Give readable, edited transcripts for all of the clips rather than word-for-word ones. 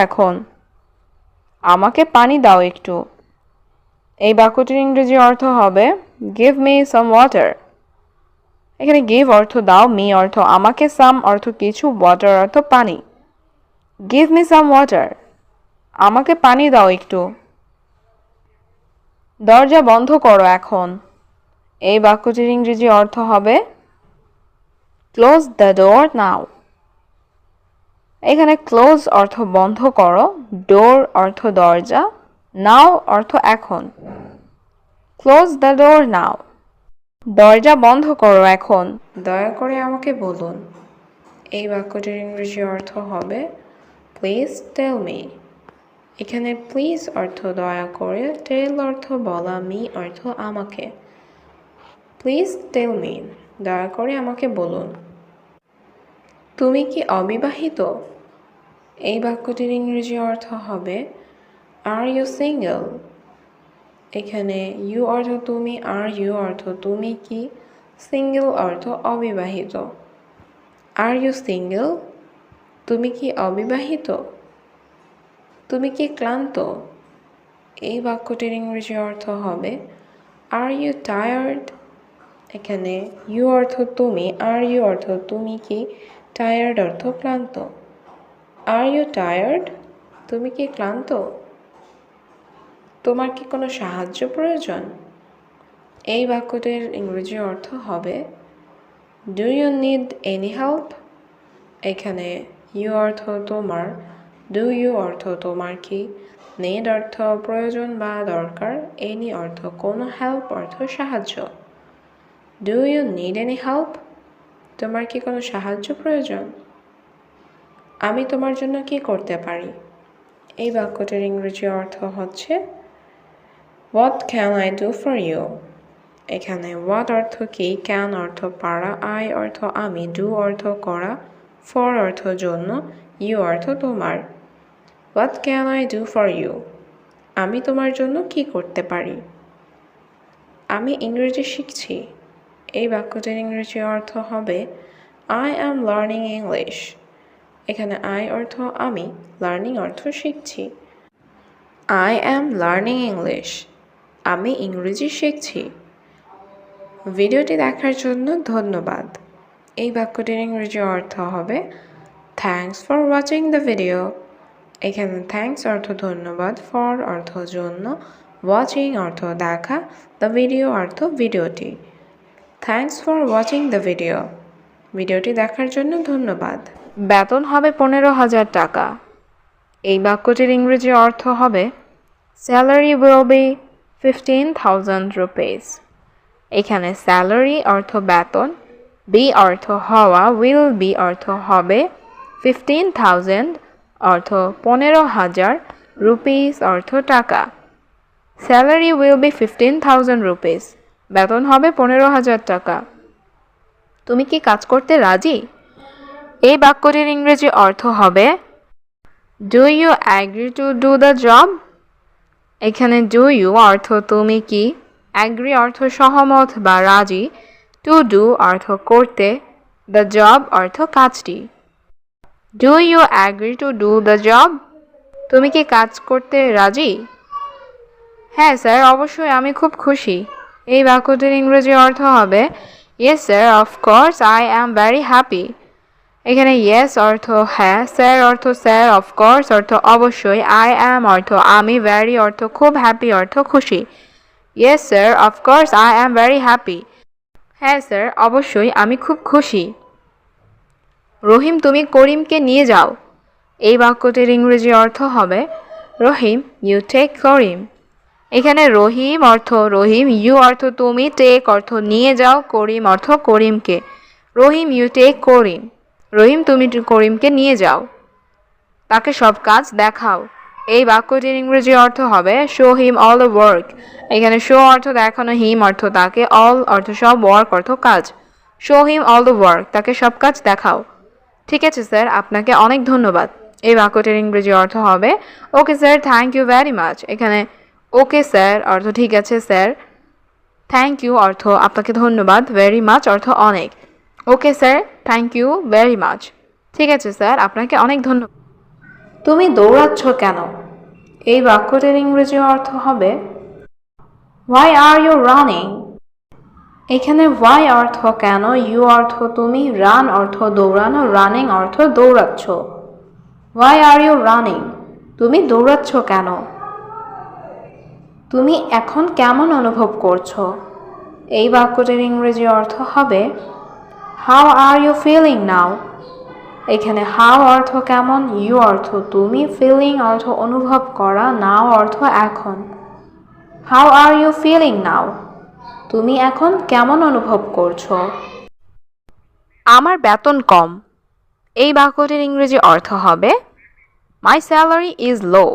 এখন আমাকে পানি দাও একটু। এই বাক্যটির ইংরেজি অর্থ হবে গিভ মি সাম ওয়াটার। এখানে গিভ অর্থ দাও, মি অর্থ আমাকে, সাম অর্থ কিছু, ওয়াটার অর্থ পানি। গিভ মি সাম ওয়াটার, আমাকে পানি দাও একটু। দরজা বন্ধ করো এখন। এই বাক্যটির ইংরেজি অর্থ হবে ক্লোজ দ্য ডোর নাও। এখানে ক্লোজ অর্থ বন্ধ করো, ডোর অর্থ দরজা, নাও অর্থ এখন। ক্লোজ দ্য ডোর নাও, দরজা বন্ধ করো এখন। দয়া করে আমাকে বলুন। এই বাক্যটির ইংরেজি অর্থ হবে প্লিজ টেল মি। এখানে প্লিজ অর্থ দয়া করে, টেল অর্থ বলা, মি অর্থ আমাকে। প্লিজ টেল মি, দয়া করে আমাকে বলুন। তুমি কি অবিবাহিত? এই বাক্যটির ইংরেজি অর্থ হবে আর ইউ সিঙ্গেল। এখানে ইউ অর্থ তুমি, আর ইউ অর্থ তুমি কি, সিঙ্গেল অর্থ অবিবাহিত। আর ইউ সিঙ্গেল, তুমি কি অবিবাহিত? তুমি কি ক্লান্ত? এই বাক্যটির ইংরেজি অর্থ হবে আর ইউ টায়ার্ড। এখানে ইউ অর্থ তুমি, আর ইউ অর্থ তুমি কি, টায়ার্ড অর্থ ক্লান্ত। আর ইউ টায়ার্ড, তুমি কি ক্লান্ত? তোমার কি কোনো সাহায্য প্রয়োজন? এই বাক্যটির ইংরেজি অর্থ হবে do you need any help. এখানে ইউ অর্থ তোমার, ডু ইউ অর্থ তোমার কি, নিড অর্থ প্রয়োজন বা দরকার, এনি অর্থ কোনো, হেল্প অর্থ সাহায্য। Do you need any help, তোমার কি কোনো সাহায্য প্রয়োজন? আমি তোমার জন্য কি করতে পারি? এই বাক্যটির ইংরেজি অর্থ হচ্ছে what can I do for you. এখানে হোয়াট অর্থ কি, ক্যান অর্থ পারা, আই অর্থ আমি, ডু অর্থ করা, ফর অর্থ জন্য, ইউ অর্থ তোমার। What can I do for you, আমি তোমার জন্য কি করতে পারি? আমি ইংরেজি শিখছি। এই বাক্যটির ইংরেজি অর্থ হবে আই অ্যাম লার্নিং ইংলিশ। এখানে আই অর্থ আমি, লার্নিং অর্থ শিখছি। আই অ্যাম লার্নিং ইংলিশ, আমি ইংরেজি শিখছি। ভিডিওটি দেখার জন্য ধন্যবাদ। এই বাক্যটির ইংরেজি অর্থ হবে thanks for watching the video. এখানে থ্যাঙ্কস অর্থ ধন্যবাদ, ফর অর্থ জন্য, ওয়াচিং অর্থ দেখা, দ্য ভিডিও অর্থ ভিডিওটি। Thanks for watching the video, ভিডিওটি দেখার জন্য ধন্যবাদ। বেতন হবে 15,000 টাকা। এই বাক্যটির ইংরেজি অর্থ হবে স্যালারি উইল বি 15,000 rupees। এখানে স্যালারি অর্থ বেতন, বি অর্থ হওয়া, উইল বি অর্থ হবে, 15,000 অর্থ 15,000, রুপিস অর্থ টাকা। স্যালারি উইল বি 15,000 rupees, বেতন হবে 15,000 টাকা। তুমি কি কাজ করতে রাজি? এই বাক্যটির ইংরেজি অর্থ হবে do you agree to do the job. এখানে ডু ইউ অর্থ তুমি কি, অ্যাগ্রি অর্থ সহমত বা রাজি, টু ডু অর্থ করতে, দ্য জব অর্থ কাজটি। Do you agree to do the job, তুমি কি কাজ করতে রাজি? হ্যাঁ স্যার, অবশ্যই, আমি খুব খুশি। এই বাক্যটির ইংরেজি অর্থ হবে yes sir, of course I am very happy. এখানে ইয়েস অর্থ হ্যাঁ, স্যার অর্থ স্যার, অফকোর্স অর্থ অবশ্যই, আই অ্যাম অর্থ আমি, ভেরি অর্থ খুব, হ্যাপি অর্থ খুশি। Yes sir, of course I am very happy. হ্যাঁ স্যার, অবশ্যই, আমি খুব খুশি। রহিম, তুমি করিমকে নিয়ে যাও। এই বাক্যটির ইংরেজি অর্থ হবে রহিম ইউ টেক করিম। এখানে রহিম অর্থ রহিম, ইউ অর্থ তুমি, টেক অর্থ নিয়ে যাও, করিম অর্থ করিমকে। রহিম ইউ টেক করিম, রহিম তুমি করিমকে নিয়ে যাও। তাকে সব কাজ দেখাও। এই বাক্যটির ইংরেজি অর্থ হবে show him all the work. এখানে শো অর্থ দেখানো, হিম অর্থ তাকে, অল অর্থ সব, ওয়ার্ক অর্থ কাজ। Show him all the work, তাকে সব কাজ দেখাও। ঠিক আছে স্যার, আপনাকে অনেক ধন্যবাদ। এই বাক্যটির ইংরেজি অর্থ হবে okay sir, thank you very much. এখানে ওকে স্যার অর্থ ঠিক আছে স্যার, থ্যাংক ইউ অর্থ আপনাকে ধন্যবাদ, ভেরি মাচ অর্থ অনেক। Okay sir, thank you very much. ঠিক আছে স্যার, আপনাকে অনেক ধন্যবাদ। তুমি দৌড়াচ্ছ কেন? এই বাক্যটির ইংরেজি অর্থ হবে Why are you running? এখানে why অর্থ কেন, you অর্থ তুমি, run অর্থ দৌড়ানো, running অর্থ দৌড়াচ্ছ। Why are you running? তুমি দৌড়াচ্ছ কেন? তুমি এখন কেমন অনুভব করছো? এই বাক্যটির ইংরেজি অর্থ হবে How are you feeling now? এখানে how অর্থ কেমন, you অর্থ তুমি, feeling অর্থ অনুভব করা, now অর্থ এখন। How are you feeling now? তুমি এখন কেমন অনুভব করছো? আমার বেতন কম। এই বাক্যটির ইংরেজি অর্থ হবে My salary is low.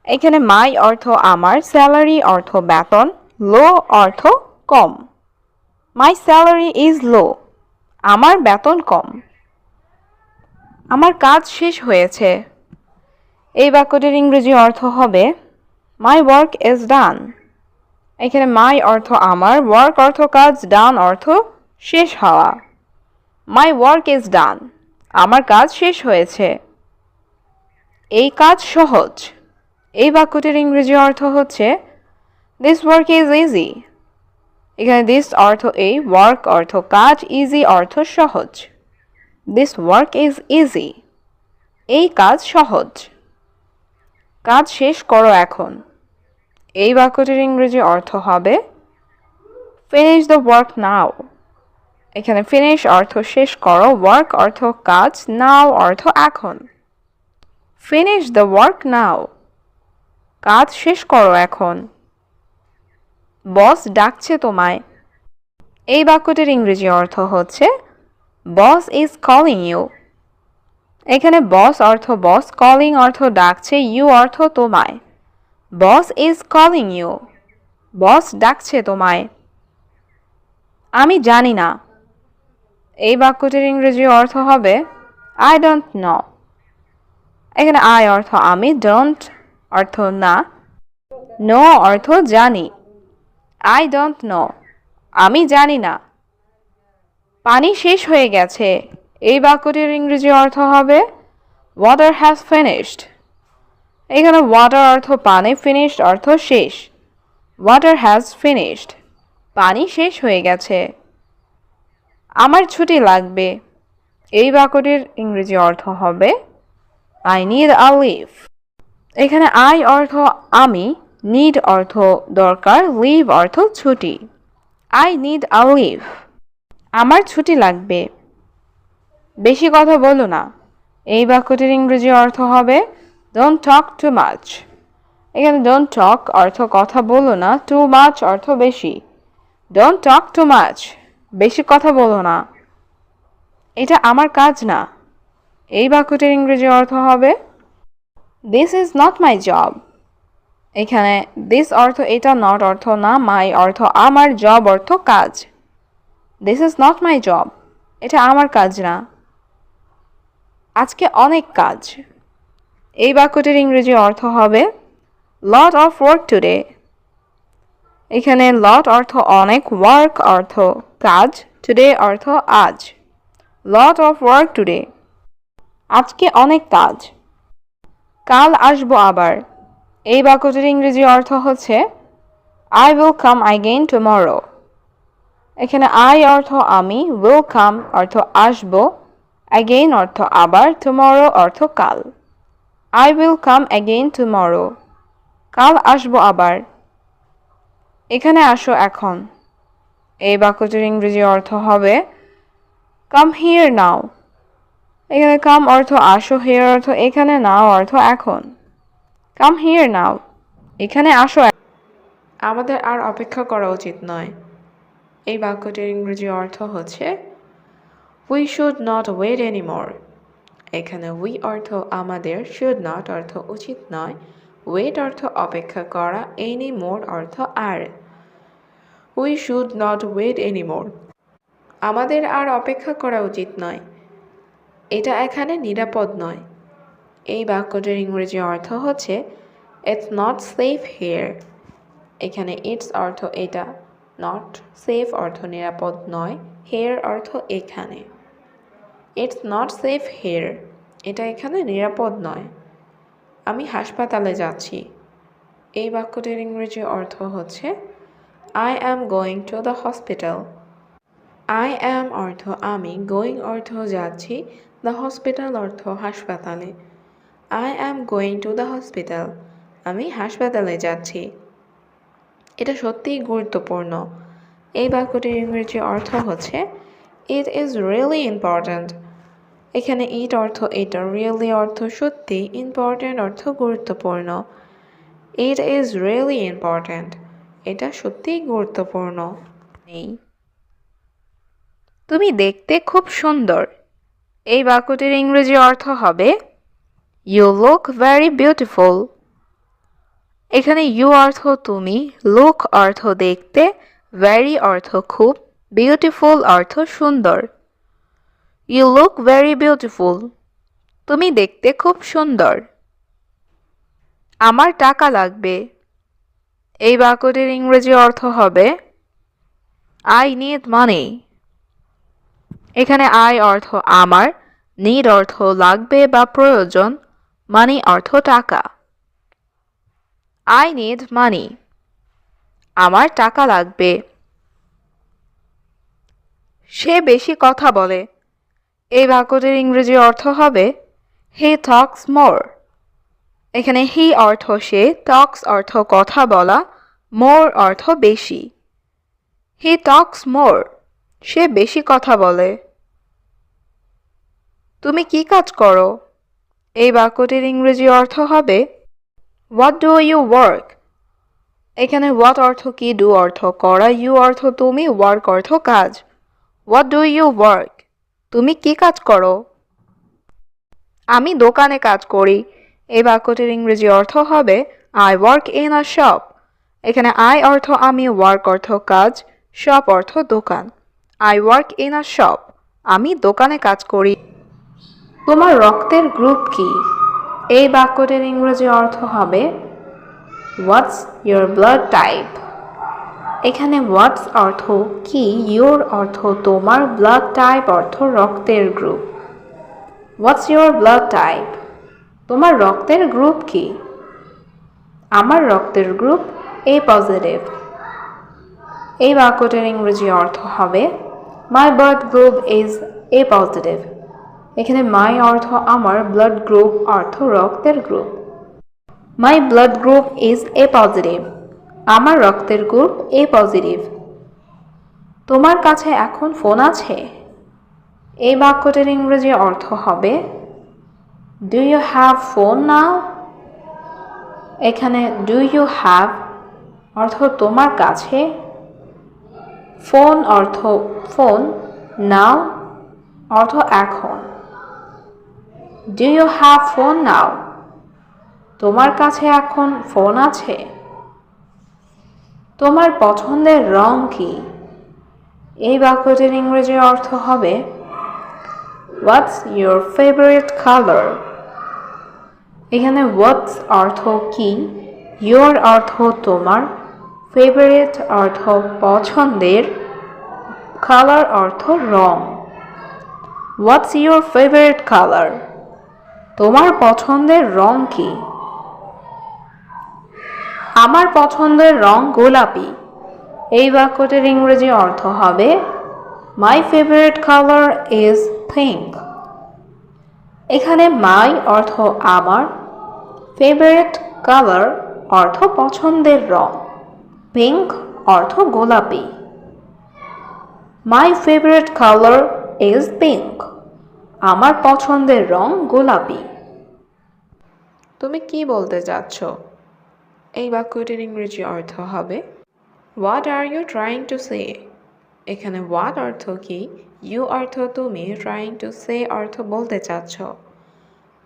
এখানে my অর্থ আমার, salary অর্থ বেতন, low অর্থ কম। My salary is low. আমার বেতন কম। আমার কাজ শেষ হয়েছে। এই বাক্যটির ইংরেজি অর্থ হবে My work is done. এখানে my অর্থ আমার, work অর্থ কাজ, done অর্থ শেষ হওয়া। My work is done. আমার কাজ শেষ হয়েছে। এই কাজ সহজ। এই বাক্যটির ইংরেজি অর্থ হচ্ছে This work is easy. এখানে this অর্থ এই, work অর্থ কাজ, easy অর্থ সহজ। This work is easy. এই কাজ সহজ। কাজ শেষ করো এখন। এই বাক্যটির ইংরেজি অর্থ হবে Finish the work now. এখানে finish অর্থ শেষ করো, work অর্থ কাজ, now অর্থ এখন। Finish the work now. কাজ শেষ করো এখন। বস ডাকছে তোমায়। এই বাক্যটির ইংরেজি অর্থ হচ্ছে Boss is calling you. এখানে boss অর্থ বস, calling অর্থ ডাকছে, you অর্থ তোমায়। Boss is calling you. বস ডাকছে তোমায়। আমি জানি না। এই বাক্যটির ইংরেজি অর্থ হবে I don't know. এখানে I অর্থ আমি, don't অর্থ না, know অর্থ জানি। I don't know. আমি জানি না। পানি শেষ হয়ে গেছে। এই বাক্যটির ইংরেজি অর্থ হবে Water has finished. এখানে water অর্থ পানি, finished অর্থ শেষ। Water has finished. পানি শেষ হয়ে গেছে। আমার ছুটি লাগবে। এই বাক্যটির ইংরেজি অর্থ হবে I need a leave. এখানে I অর্থ আমি, need অর্থ দরকার, leave অর্থ ছুটি। I need a leave. আমার ছুটি লাগবে। বেশি কথা বলো না। এই বাক্যটির ইংরেজি অর্থ হবে Don't talk too much. এখানে don't talk অর্থ কথা বলো না, too much অর্থ বেশি। Don't talk too much. বেশি কথা বলো না। এটা আমার কাজ না। এই বাক্যটির ইংরেজি অর্থ হবে This is not my job. এখানে this অর্থ এটা, not অর্থ না, my অর্থ আমার, job অর্থ কাজ। This is not my job. এটা আমার কাজ না। আজকে অনেক কাজ। এই বাক্যটির ইংরেজি অর্থ হবে Lot of work today. এখানে lot অর্থ অনেক, work অর্থ কাজ, today অর্থ আজ। Lot of work today. আজকে অনেক কাজ। কাল আসবো আবার। এই বাক্যটির ইংরেজি অর্থ হচ্ছে I will come again tomorrow. এখানে I অর্থ আমি, will come অর্থ আসবো, again অর্থ আবার, tomorrow অর্থ কাল। I will come again tomorrow. কাল আসবো আবার। এখানে আসো এখন। এই বাক্যটির ইংরেজি অর্থ হবে Come here now. এখানে come অর্থ আসো, here অর্থ এখানে, now অর্থ এখন। Come here now. এখানে আসো। আমাদের আর অপেক্ষা করা উচিত নয়। এই বাক্যটির ইংরেজি অর্থ হচ্ছে We should not wait anymore. এখানে we অর্থ আমাদের, should not অর্থ উচিত নয়, wait অর্থ অপেক্ষা করা, anymore অর্থ আর। We should not wait anymore. আমাদের আর অপেক্ষা করা উচিত নয়। এটা এখানে নিরাপদ নয়। এই বাক্যটির ইংরেজি অর্থ হচ্ছে It's not safe here. এখানে it's অর্থ এটা, not safe অর্থ নিরাপদ নয়, here অর্থ এখানে। It's not safe here. এটা এখানে নিরাপদ নয়। আমি হাসপাতালে যাচ্ছি। এই বাক্যটির ইংরেজি অর্থ হচ্ছে I am going to the hospital. I am অর্থ আমি, going অর্থ যাচ্ছি, the hospital অর্থ হাসপাতালে। I am going to the hospital. আমি হাসপাতালে যাচ্ছি। এটা সত্যিই গুরুত্বপূর্ণ। এই বাক্যটির ইংরেজি অর্থ হচ্ছে It is really important. এখানে it অর্থ এটা, really অর্থ সত্যি, important অর্থ গুরুত্বপূর্ণ। It is really important. এটা সত্যিই গুরুত্বপূর্ণ। নেই। তুমি দেখতে খুব সুন্দর। এই বাক্যটির ইংরেজি অর্থ হবে You look very beautiful. এখানে you অর্থ তুমি, look অর্থ দেখতে, very অর্থ খুব, beautiful অর্থ সুন্দর। You look very beautiful. তুমি দেখতে খুব সুন্দর। আমার টাকা লাগবে। এই বাক্যটির ইংরেজি অর্থ হবে I need money. এখানে I অর্থ আমার, need অর্থ লাগবে বা প্রয়োজন, money অর্থ টাকা। I need money. আমার টাকা লাগবে। সে বেশি কথা বলে। এই বাক্যটির ইংরেজি অর্থ হবে He talks more. এখানে he অর্থ সে, talks অর্থ কথা বলা, more অর্থ বেশি। He talks more. সে বেশি কথা বলে। তুমি কি কাজ করো? এই বাক্যটির ইংরেজি অর্থ হবে What do you work? এখানে what অর্থ কি, do অর্থ করা, you অর্থ তুমি, work অর্থ কাজ। What do you work? তুমি কি কাজ করো? আমি দোকানে কাজ করি। এই বাক্যটির ইংরেজি অর্থ হবে I work in a shop. এখানে I অর্থ আমি, work অর্থ কাজ, shop অর্থ দোকান। I work in a shop. আমি দোকানে কাজ করি। তোমার রক্তের গ্রুপ কি? এই বাক্যটির ইংরেজি অর্থ হবে What's your blood type? এখানে what's অর্থ কি, your অর্থ তোমার, blood type অর্থ রক্তের group. What's your blood type? তোমার রক্তের গ্রুপ কি? আমার রক্তের গ্রুপ A পজিটিভ। এই বাক্যটির ইংরেজি অর্থ হবে My blood group is A positive. এখানে my অর্থ আমার, blood group অর্থ রক্তের group. My blood group is A positive. আমার রক্তের গ্রুপ A পজিটিভ। তোমার কাছে এখন ফোন আছে? এই বাক্যটির ইংরেজি অর্থ হবে Do you have phone now? এখানে do you have অর্থ তোমার কাছে, ফোন অর্থ ফোন, now অর্থ এখন। Do you have phone now? তোমার কাছে এখন ফোন আছে? তোমার পছন্দের রং কি? এই বাক্যটির ইংরেজি অর্থ হবে What's your favorite color? এখানে what's অর্থ কি, your অর্থ তোমার, favorite অর্থ পছন্দের, color অর্থ রং। What's your favorite color? তোমার পছন্দের রং কি? আমার পছন্দের রং গোলাপি। এই বাক্যটির ইংরেজি অর্থ হবে My favorite color is pink. এখানে my অর্থ আমার, favorite color অর্থ পছন্দের রং, pink অর্থ গোলাপি। My favorite color is pink. আমার পছন্দের রং গোলাপি। তুমি কি বলতে চাচ্ছ? এই বাক্যটির ইংরেজি অর্থ হবে What are you trying to say? এখানে what অর্থ কি, you অর্থ তুমি, trying to say অর্থ বলতে চাচ্ছ।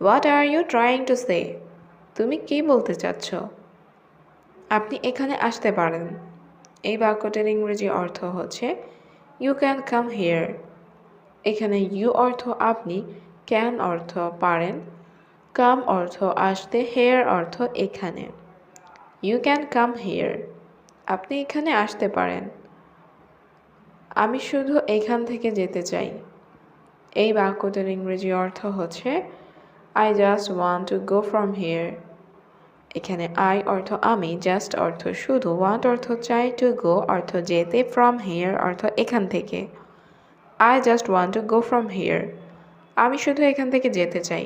What are you trying to say? তুমি কি বলতে চাচ্ছ? আপনি এখানে আসতে পারেন। এই বাক্যটির ইংরেজি অর্থ হচ্ছে You can come here. এখানে you অর্থ আপনি, can অর্থ পারেন, come অর্থ আসতে, here অর্থ এখানে। You can come here. আপনি এখানে আসতে পারেন। আমি শুধু এখান থেকে যেতে চাই। এই বাক্যটির ইংরেজি অর্থ হচ্ছে I just want to go from here. এখানে I অর্থ আমি, just অর্থ শুধু, want অর্থ চাই, to go অর্থ যেতে, from here অর্থ এখান থেকে। I just want to go from here. আমি শুধু এখান থেকে যেতে চাই।